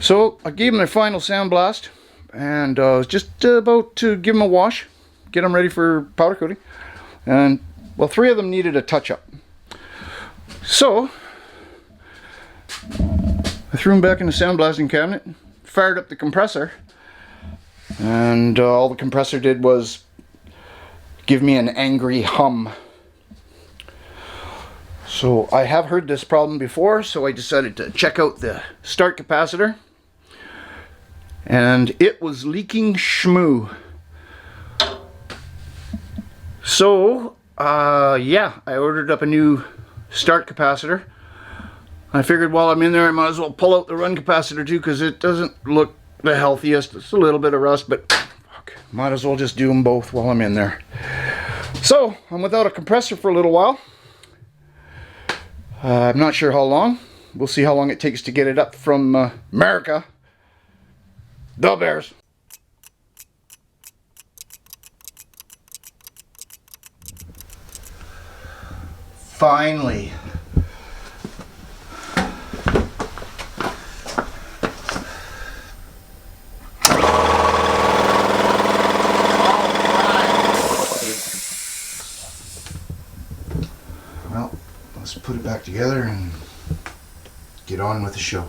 So I gave them their final sandblast, and I was just about to give them a wash, get them ready for powder coating. And well, 3 of them needed a touch-up. So I threw them back in the sandblasting cabinet, fired up the compressor, and all the compressor did was give me an angry hum. So I have heard this problem before, so I decided to check out the start capacitor, and it was leaking shmoo. So yeah, I ordered up a new start capacitor. I figured while I'm in there I might as well pull out the run capacitor too, because it doesn't look the healthiest. It's a little bit of rust, but fuck, might as well just do them both while I'm in there. So I'm without a compressor for a little while. I'm not sure how long. We'll see how long it takes to get it up from America. The Bears. Finally. Well, let's put it back together and get on with the show.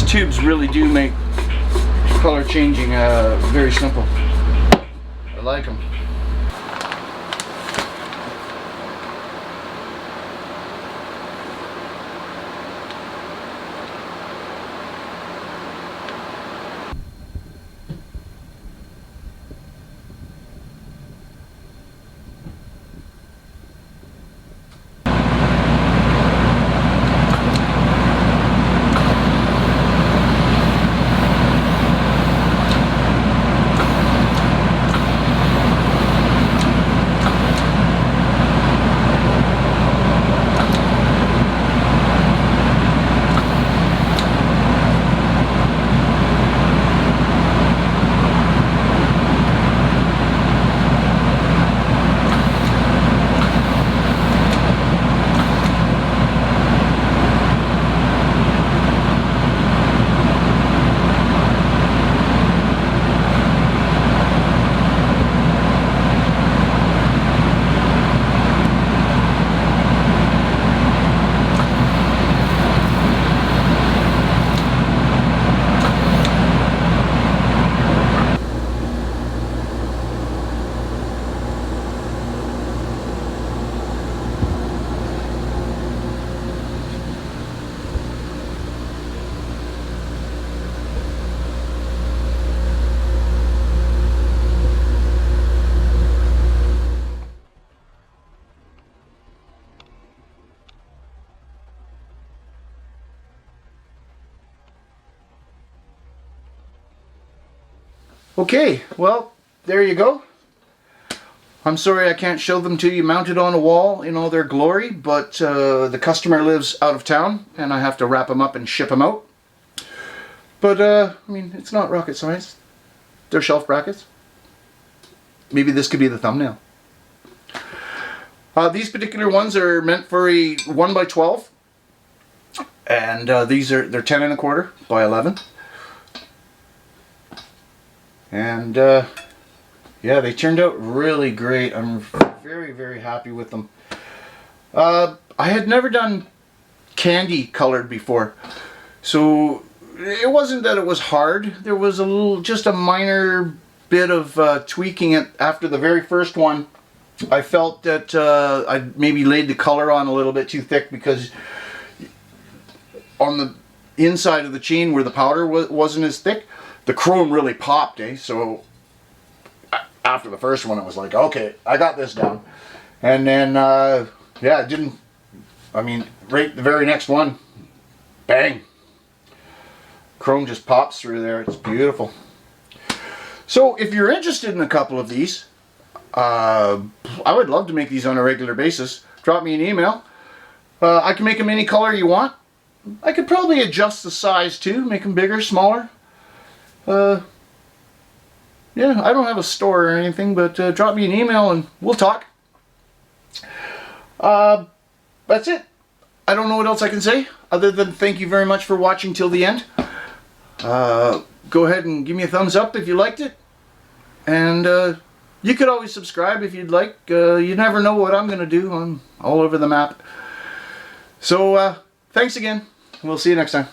Tubes really do make color changing very simple. I like them. Okay, well, there you go. I'm sorry I can't show them to you mounted on a wall in all their glory, but the customer lives out of town and I have to wrap them up and ship them out. But, I mean, it's not rocket science. They're shelf brackets. Maybe this could be the thumbnail. These particular ones are meant for a 1x12. And they're 10 1/4 by 11. And yeah, they turned out really great. I'm very, very happy with them. I had never done candy colored before, so it wasn't that it was hard. There was just a minor bit of tweaking it after the very first one. I felt that I maybe laid the color on a little bit too thick, because on the inside of the chain where the powder wasn't as thick, the chrome really popped, so after the first one it was like, okay, I got this down. And then yeah, it didn't, I mean, right the very next one, bang, chrome just pops through there. It's beautiful. So if you're interested in a couple of these, I would love to make these on a regular basis. Drop me an email. I can make them any color you want. I could probably adjust the size too, make them bigger, smaller. Yeah, I don't have a store or anything, but drop me an email and we'll talk. That's it. I don't know what else I can say other than thank you very much for watching till the end. Go ahead and give me a thumbs up if you liked it. And you could always subscribe if you'd like. You never know what I'm going to do. I'm all over the map. So, thanks again. We'll see you next time.